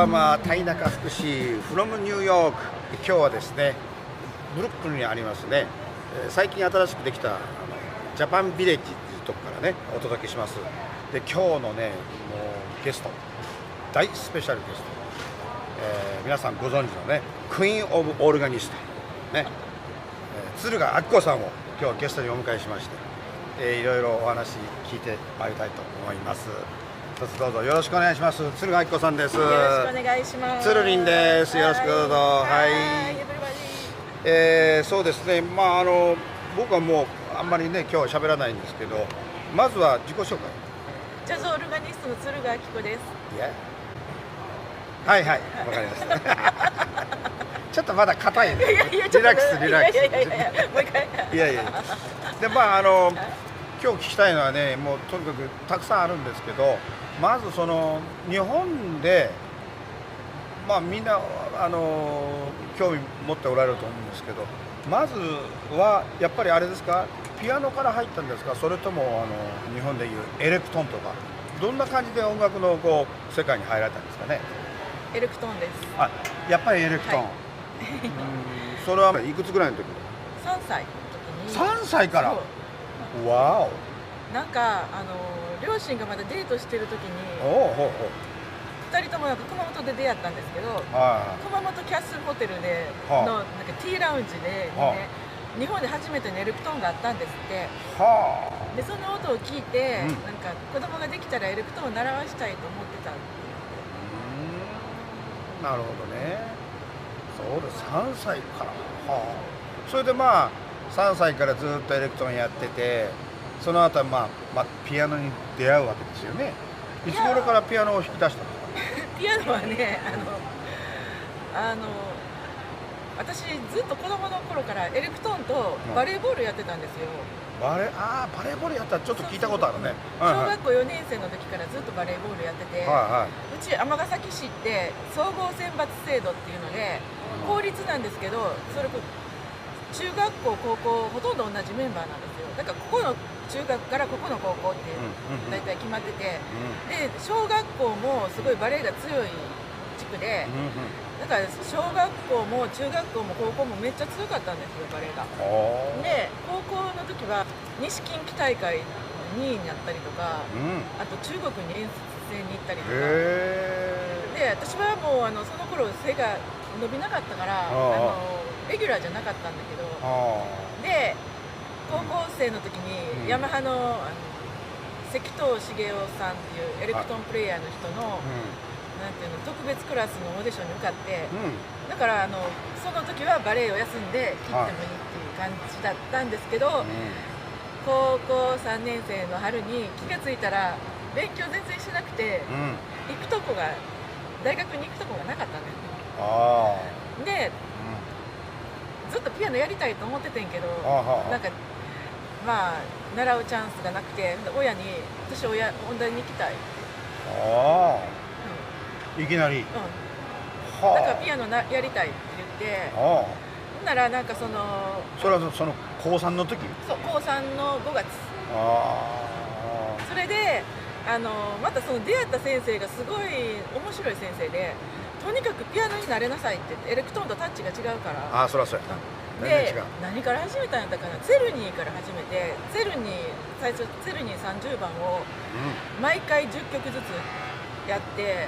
様、田中福士 from ニューヨーク。今日はですね、ブルックリンにありますね、最近新しくできたジャパンビレッジっていうところからねお届けします。で、今日のね、もうゲスト、大スペシャルゲスト、皆さんご存知のね、クイーン・オブ・オールガニスト、ね、敦賀明子さんを今日ゲストにお迎えしまして、いろいろお話聞いてまいりたいと思います。一つどうぞよろしくお願いします。敦賀明子さんです。よろしくお願いします。つるりんです。よろしくどうぞ。はい。そうですね。僕はもうあんまりね今日は喋らないんですけど、まずは自己紹介。ジャズオルガニストの敦賀明子です。はいはい、わかりました。ちょっとまだ硬いね。リラックス。もう一回。で今日聞きたいのはね、もうとにかくたくさんあるんですけど、まずその日本でみんな興味持っておられると思うんですけど、まずはやっぱりあれですか、ピアノから入ったんですか、それとも日本でいうエレクトーンとか、どんな感じで音楽の世界に入られたんですかね。エレクトーンです。やっぱりエレクトーン。はい、それはいくつぐらいの時？3歳の時に。3歳から。わお。なんか両親がまだデートしてる時に2人ともなんか熊本で出会ったんですけど、熊本キャッスルホテルでのなんかティーラウンジでね、日本で初めてのエレクトーンがあったんですって。でその音を聞いて、なんか子供ができたらエレクトーンを習わしたいと思ってた。なるほどね。そうです、3歳から。それで3歳からずっとエレクトーンやってて、その後はピアノに出会うわけですよね。いつ頃からピアノを弾き出したんですか？ピアノはね、私ずっと子供の頃からエレクトーンとバレーボールやってたんですよ。バレーボールやったらちょっと聞いたことあるね。小学校4年生の時からずっとバレーボールやってて、うち尼崎市って総合選抜制度っていうので公立なんですけど、それ中学校高校ほとんど同じメンバーなんですよ。だからここの中学からここの高校っていう大体決まってて、で小学校もすごいバレーが強い地区で、だから小学校も中学校も高校もめっちゃ強かったんですよ、バレーが。で高校の時は西近畿大会2位になったりとか、あと中国に遠征に行ったりとかで、私はもうその頃背が伸びなかったからレギュラーじゃなかったんだけど、で高校生の時にヤマハの関藤茂雄さんっていうエレクトーンプレイヤーの人のなんていうの、特別クラスのオーディションに受かって、だからその時はバレエを休んで切ってもいいっていう感じだったんですけど、高校3年生の春に気がついたら勉強全然しなくて、大学に行くとこがなかったんですね。でずっとピアノやりたいと思っててんけど、なんか習うチャンスがなくて、親に私音大に行きたいって。いきなり。だからピアノやりたいって言って、ほんならなんかそれはその高3の時？そう、高3の5月。それでまたその出会った先生がすごい面白い先生で、とにかくピアノになれなさいって言って、エレクトーンとタッチが違うから。そりゃそうや。で何から始めたんやったかな、ツェルニーから始めて、最初ツェルニー30番を毎回10曲ずつやって、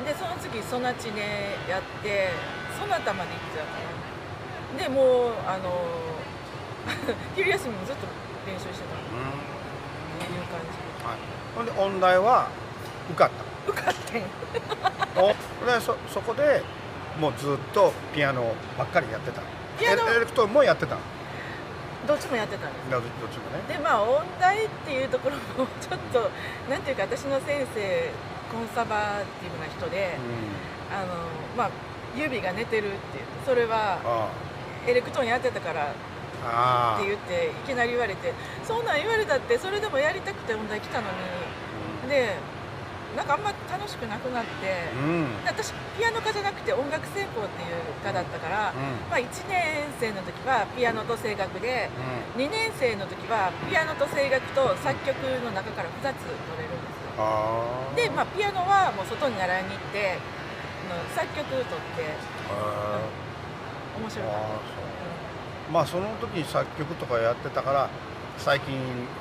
でその次ソナチネやってソナタまで行っちゃうから、でもう昼休みもずっと練習してたっていう感じ。ほんで音大は受かってでそこでもうずっとピアノばっかりやってた。エレクトーンもやってた。どっちもやってたんです。どっちもね。で音大っていうところもちょっとなんていうか、私の先生コンサバティブな人で、指が寝てるって言って、それはエレクトーンやってたからって言っていきなり言われて、そんなん言われたって、それでもやりたくて音大来たのに、でなんかあんま楽しくなくなって、私ピアノ科じゃなくて音楽専攻っていう科だったから、1年生の時はピアノと声楽で、2年生の時はピアノと声楽と作曲の中から2つ取れるんですよ。で、ピアノはもう外に習いに行って作曲とって面白かった。まあその時に作曲とかやってたから最近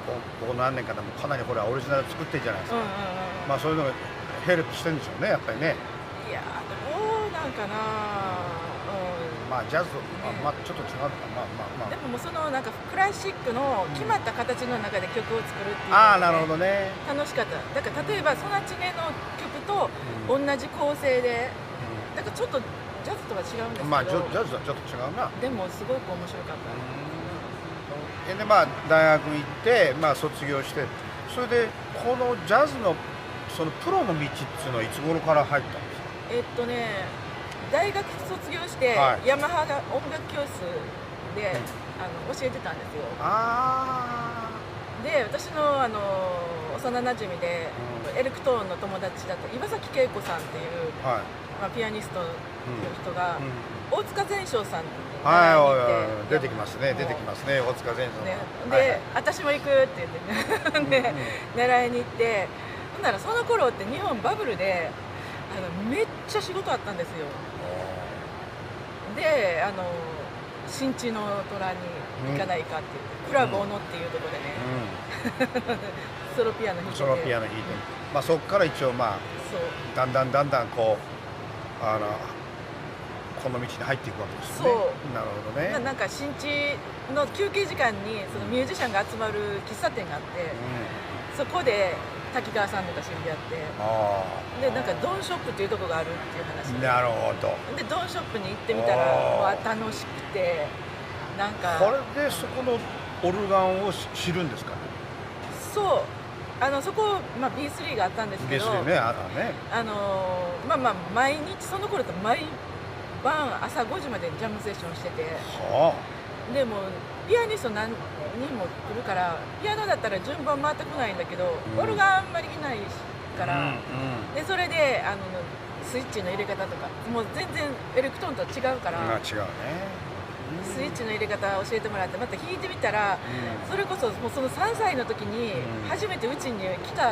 ここ何年かでもかなりほらオリジナル作ってるじゃないですか。まあそういうのがヘルプしてるんでしょうね、やっぱりね。いやどうなんかな、まあジャズとまあちょっと違うのか、まあでももうそのなんかクラシックの決まった形の中で曲を作るっていうのが、なるほどね、楽しかった。だから例えばソナチネの曲と同じ構成で、だからちょっとジャズとは違うんですけど、まあジャズはちょっと違うな。でもすごく面白かった。でまあ大学行ってまあ卒業して、それでこのジャズのそのプロの道っていうのはいつ頃から入ったんですか？大学卒業して、ヤマハが音楽教室で、教えてたんですよ。で私の幼なじみで、エレクトーンの友達だった岩崎恵子さんっていう、ピアニストの人が、大塚善章さんに習いに行って、出てきますね、大塚善章さん。で、私も行くって言ってね習いに行って、ほんならその頃って日本バブルでめっちゃ仕事あったんですよ。で新地の虎に行かないかって言って、クラブ小野っていうところでね、ソロピアノ弾いて、まあそこから一応まあだんだんこの道に入っていくわけですよね。なるほどね。なんか新地の休憩時間にそのミュージシャンが集まる喫茶店があって、そこで滝川さんとか知り合って、でなんかドンショップっていうとこがあるっていう話で、なるほど。でドンショップに行ってみたら楽しくて、なんかこれでそこのオルガンを知るんですかね。そう、そこ、B3 があったんですけど、B3 ね、毎日その頃って毎晩朝5時までジャムセッションしてて、でもピアニスト何人も来るから、ピアノだったら順番回ってこないんだけど、オルガンあんまりいないから、でそれでスイッチの入れ方とかもう全然エレクトーンとは違うから、違うね。スイッチの入れ方を教えてもらって、また弾いてみたら、それこそもうその3歳の時に初めてうちに来た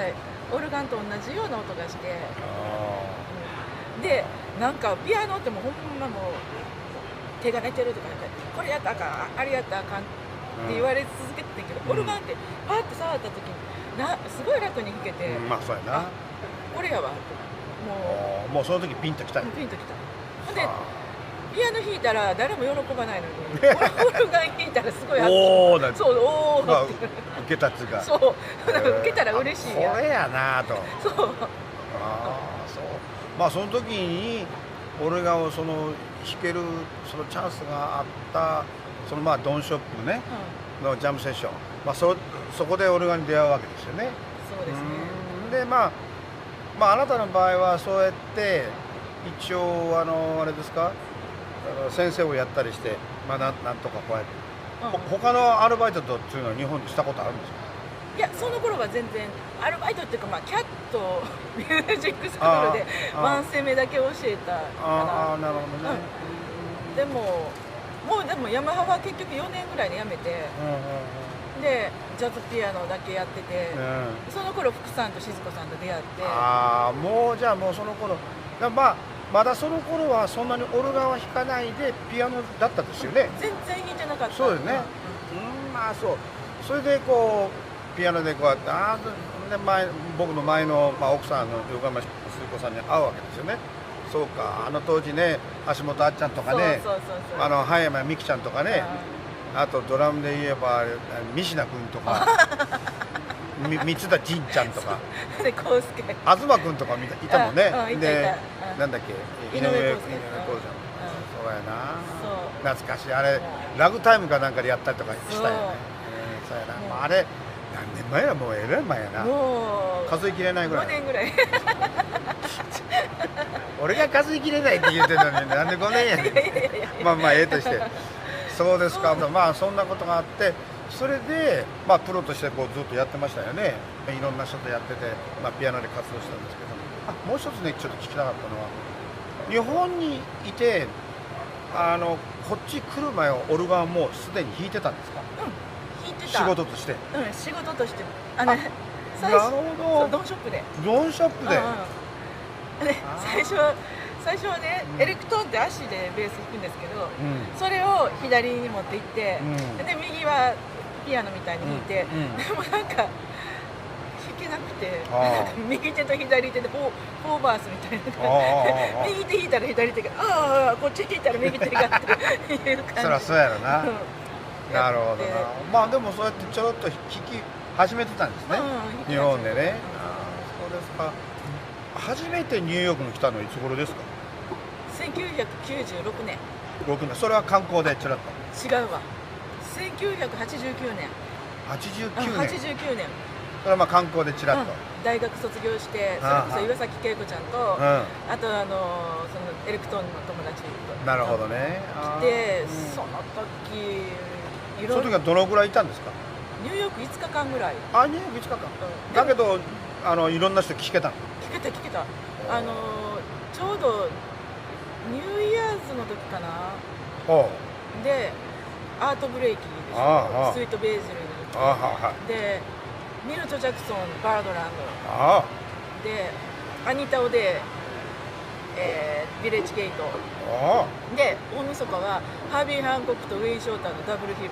オルガンと同じような音がして、でなんかピアノってもうほんまもう手が寝てるとか、これやったらあかん、あれやったらあかんって言われ続けてたけど、オルガンってパッて触った時にすごい楽に弾けて、そうやな、これやわ、もうその時ピンときた。ほんでピアノ弾いたら誰も喜ばないのに、オルガン弾いたらすごいおーって受けたっていうか、受けたら嬉しいやん、これやなと。まあその時にオルガンを弾けるそのチャンスがあったそのドンショップね、のジャムセッション、そこでオルガンに出会うわけですよね。そうですね。であなたの場合はそうやって一応あれですか、先生をやったりして、なんとかこうやって、他のアルバイトっていうのは日本でしたことあるんですか？いや、その頃は全然アルバイトっていうか、キャットミュージックスクールでワンセメだけ教えたから。なるほどね。でもヤマハは結局4年ぐらいで辞めて、でジャズピアノだけやってて、その頃福さんと静子さんと出会って、じゃあもうその頃まだその頃はそんなにオルガンは弾かないでピアノだったですよね。全然弾いてなかった。そうですね。それでピアノでこうやってで僕の前の、奥さんの横山鈴子さんに会うわけですよね。そうか、当時ね、橋本あっちゃんとかね、葉山美樹ちゃんとかね、あとドラムで言えば三品君とか三田仁ちゃんとか東君とかいたもんね。でなんだっけ、井上康介。そうやな、懐かしい。あれラグタイムかなんかでやったりとかしたよね。そうやな、あれ何年前や、もうえらい前やな、数えきれないぐらい。5年ぐらい俺が数えきれないって言ってたのになんで5年やねん。ええとして、そうですか。そんなことがあって、それでプロとしてずっとやってましたよね。いろんな人とやってて、ピアノで活動したんですけど、もう一つねちょっと聞きたかったのは、日本にいてこっち来る前はオルガンもうすでに弾いてたんですか？弾いてた。仕事として。仕事として。なるほど。ドンショップで。ドンショップで。最初は最初はね、うんエレクトーンって足でベース弾くんですけど、うんそれを左に持っていって、うんで右はピアノみたいに弾いて、うんうんでもなんか弾けなくて、あーなんか右手と左手でフォーバースみたいなあーあーあー右手弾いたら左手がああこっち弾いたら右手がっていう感じそりゃそうやろな。うんなるほどなやって。まあでもそうやってちょろっと弾き始めてたんですね。うん日本でね。うんあーそうですか。初めてニューヨークに来たのいつ頃ですか。 1996年6年。それは観光でちらっと。違うわ1989年89年。 89年、それはまあ観光でちらっと。大学卒業してそれこそ岩崎恵子ちゃんと、うあとそのエレクトーンの友達とん。なるほどね。あーで、うんその時いその時ろんなはどのぐらいいたんですか。ニューヨーク5日間ぐらい、あ、ニューヨーク5日間。うんだけどいろんな人聞けたの。聞けたちょうどニューイヤーズの時かなおう。でアートブレイキーでしああょスイートベージルあーはいはい。でミルト・ジャクソンバードランあドでアニタ・オデビレッジ・ゲートあ。あで大晦日はハービー・ハンコックとウェイン・ショーターのダブルヒル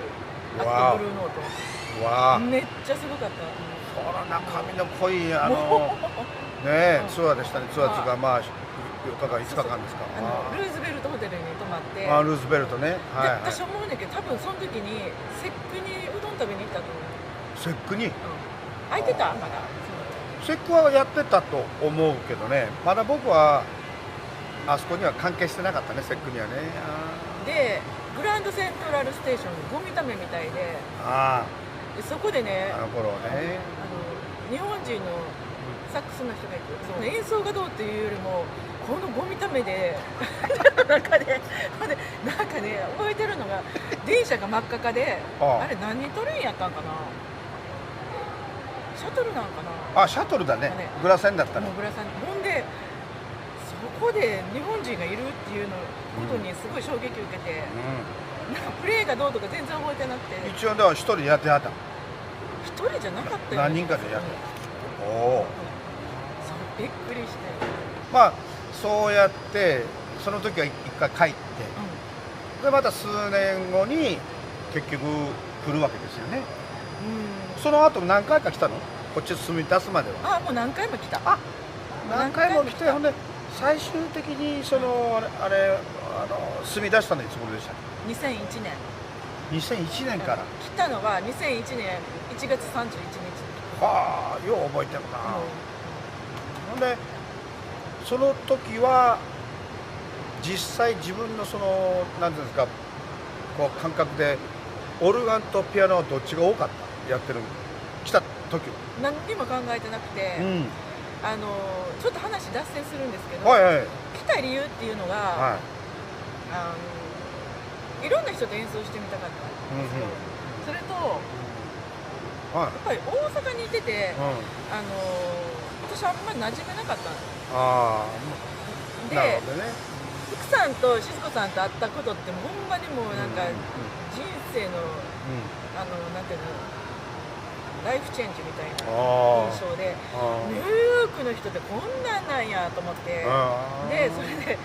あわあとブルーノーあ。わあ。トめっちゃすごかったそら中身の濃いねうんツアーでしたね。ツアーっていうかまあ4日間5日間ですか。ルーズベルトホテルに泊まってあールーズベルトね。はいはい。で私思うんだけど多分その時に節句にうどん食べに行ったと思う、節句に空いてたまだ節句はやってたと思うけどね。まだ僕はあそこには関係してなかったね。節句にはね。でグランドセントラルステーションゴミためみたいであでそこでねあの頃ね。日本人のサックスの人がいてその演奏がどうっていうよりもこのゴミためで中でほんでなんかね覚えてるのが電車が真っ赤かであああれ何トレインやったんかなシャトルなんかなシャトルだねね。グラセンだったねもう。グラさんほんでそこで日本人がいるっていうのことにすごい衝撃を受けて、なんかプレーがどうとか全然覚えてなくて一応では一人でやってはった。一人じゃなかったよ何人かでやるうんおお。そうびっくりして、まあそうやってその時は一回帰ってでまた数年後に結局来るわけですよね。うんその後何回か来たの？こっち住み出すまでは。もう何回も来た何回も来て、何回も来たほんで最終的にそのあれ住み出したのいつ頃でしたっ2001年け？2001年から。来たのは2001年1月31日はあ、よう覚えてるな。ほんでその時は実際自分のそのなんていうんですかこう感覚でオルガンとピアノはどっちが多かったやってる来た時は。何にも考えてなくて、うん。ちょっと話脱線するんですけど、はいはい来た理由っていうのが、はいろんな人と演奏してみたかったんですよ、それとやい。はい。っぱり大阪にいてて、うん。私あんまり馴染めなかったんですああ、なるでほどね。福さんと静子さんと会ったことってもうほんまにもうなんかうん人生のなんていうのライフチェンジみたいなあ印象であニューヨークの人ってこんなんなんやと思ってあでそれで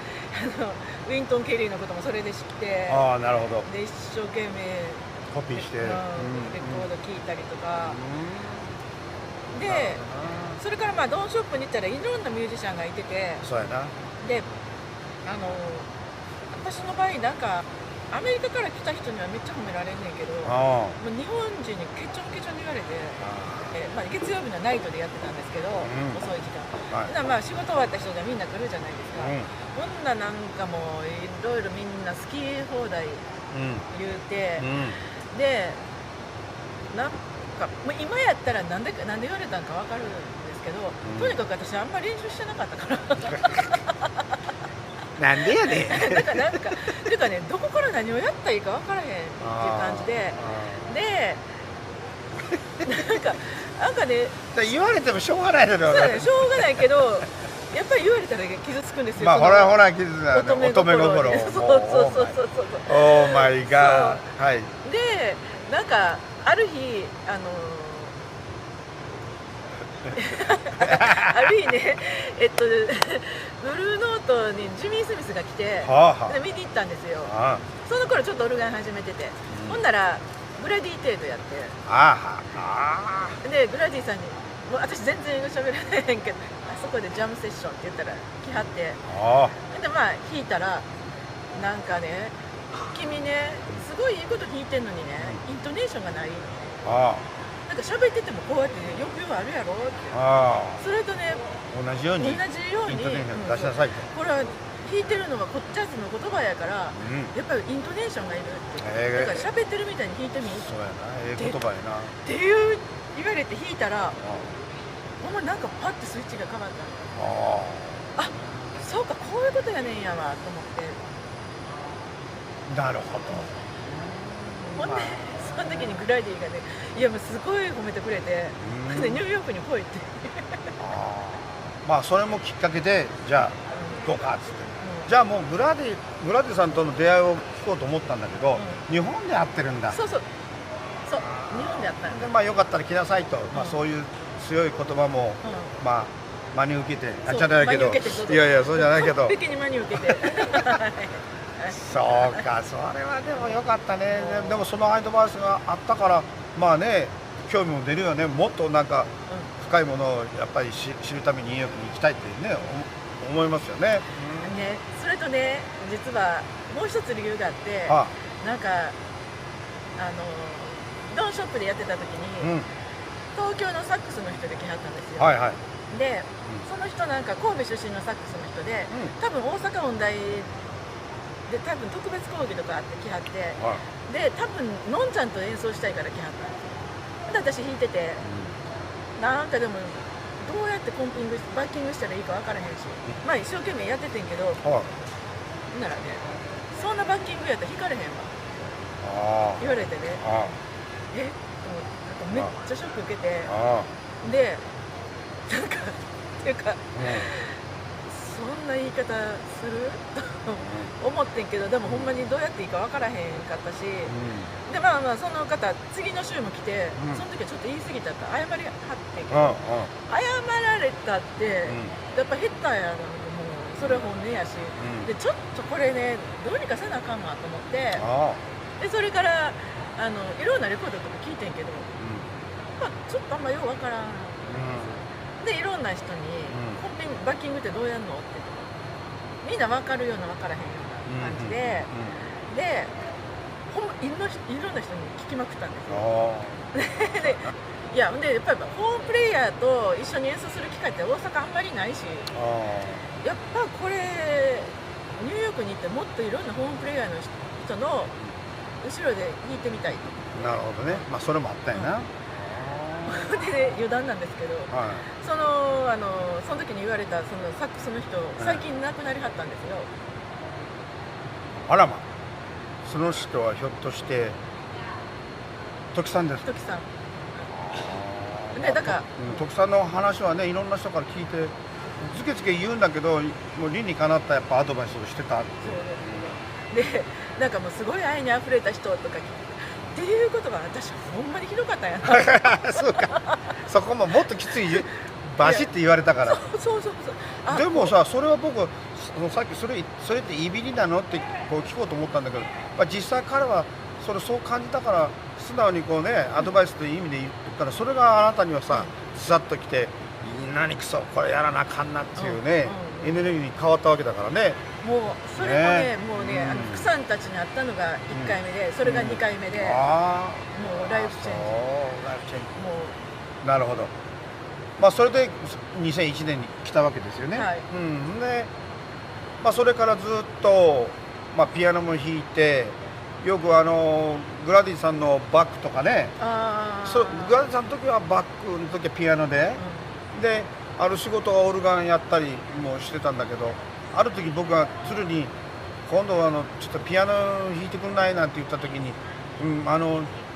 ウィントン・ケリーのこともそれで知ってああ、なるほど。で一生懸命コピーして。レコード聴いたりとかうんでそれからまあドンショップに行ったらいろんなミュージシャンがいててそうやな。で私の場合なんかアメリカから来た人にはめっちゃ褒められんねんけどもあう日本人にケチョンケチョンに言われて、まあ、月曜日のナイトでやってたんですけど、遅い時間あ、はい。まあ仕事終わった人がみんな来るじゃないですか、こんななんかもういろいろみんな好き放題言うて、でなんかもう今やったらなんで言われたんか分かるんですけど、とにかく私あんまり練習してなかったからなんでやねん。なんかっていうかねどこから何をやったらいいか分からへんっていう感じでなんかね言われてもしょうがないだろそうだねしょうがないけどやっぱり言われたら傷つくんですよ。まあほらほら傷つな乙女心にそうそうオーマイガー。はい。でなんかある日ある日ね、ブルーノートにジミー・スミスが来て、はあはで見に行ったんですよ。あその頃ちょっとオルガン始めてて、うんほんならグラディ程度やって、ああでグラディさんに「もう私全然英語喋らへんけどあそこでジャムセッション」って言ったら来はって、あでまあ弾いたらなんかね「君ねすごいいいこと弾いてんのにねイントネーションがない」あなんか喋っててもこうやってね抑揚あるやろってあそれとね同じよう同にじようにイントネーション出しなさいと。これは弾いてるのはジャズの言葉やからうんやっぱりイントネーションがいるってだから喋ってるみたいに弾いてみっそうやな、ええ言葉やな。ていう言われて弾いたらほんまなんかパッてスイッチが変わったああそうかこういうことやねんやわと思ってあ、なるほど。ほんでその時にグラディがねいやもうすごい褒めてくれてうんでニューヨークに来いってああまあそれもきっかけでじゃあどうかっつって、じゃあもうグラディさんとの出会いを聞こうと思ったんだけど、日本で会ってるんだ。そう日本であったんだでまあよかったら来なさいと、まあそういう強い言葉も、まあ真に受けてそうじゃないけど、真に受けてそういやいやそうじゃないけど完璧に真に受けてそうか、それはでもよかったね。でもそのアドバイスがあったから、まあね、興味も出るよね。もっとなんか深いものをやっぱり知るためにニューヨークに行きたいってね、思いますよね。ね、それとね実はもう一つ理由があってあなんかドンショップでやってた時に、うん、東京のサックスの人で来はったんですよ、はいはい。で、その人なんか神戸出身のサックスの人で、多分大阪音大で多分特別講義とかあって来はってはいで多分のんちゃんと演奏したいから来はったんですよで私弾いててなんかでもどうやってバッキングしたらいいか分からへんしまあ一生懸命やっててんけどはい。ほんならねそんなバッキングやったら弾かれへんわあ言われてねあ、えと思ってなんかめっちゃショック受けてあでなんかっていうかそんな言い方すると思ってんけどでもほんまにどうやっていいか分からへんかったしでまあまあその方次の週も来てその時はちょっと言い過ぎたって謝りはってんけど謝られたってやっぱ減ったんやなもうそれ本音やしでちょっとこれねどうにかせなあかんわと思ってでそれからいろんなレコードとか聞いてんけどまあちょっとあんまよう分からんでいろんな人にバッキングってどうやんのってみんな分かるような分からへんような感じででほんまいろんな人に聞きまくったんですよでいやでやっぱりホームプレイヤーと一緒に演奏する機会って大阪あんまりないしやっぱこれニューヨークに行ってもっといろんなホームプレイヤーの人の後ろで弾いてみたいなるほどね。まあそれもあったよな。で余談なんですけどはい。その時に言われたそのサックスの人最近亡くなりはったんですよあらま。その人はひょっとして時さんですか。時さんでだから徳さんの話はねいろんな人から聞いてずけずけ言うんだけどもう理にかなったやっぱアドバイスをしてたってでなんかもうすごい愛にあふれた人とか聞いてっていうことが私ほんまにひどかったんやなそうかそこももっときついバシって言われたからそうでもさそれは僕さっきそれっていびりなのってこう聞こうと思ったんだけど、まあ、実際彼はそう感じたから素直にこうねアドバイスという意味で言ったらそれがあなたにはさズサッときて何くそこれやらなあかんなっていうねエネルギーに変わったわけだからねもうそれもねもうね福さんたちに会ったのが1回目でそれが2回目でもうライフチェンジもうなるほどまあそれで2001年に来たわけですよねはいでまあそれからずっとまあピアノも弾いてよくグラディさんのバックとかねグラディさんの時はバックの時はピアノで、である仕事はオルガンやったりもしてたんだけどある時僕が鶴に今度ちょっとピアノ弾いてくんないなんて言った時に、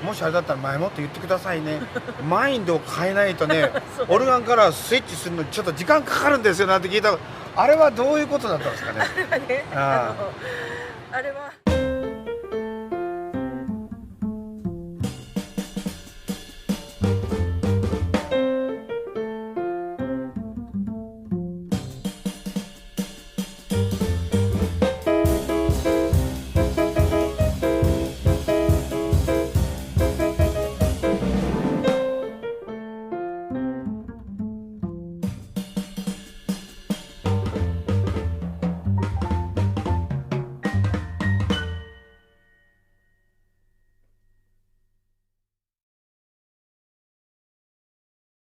もしあれだったら前もって言ってくださいねマインドを変えないとねオルガンからスイッチするのにちょっと時間かかるんですよなんて聞いたあれはどういうことだったんですかねあれは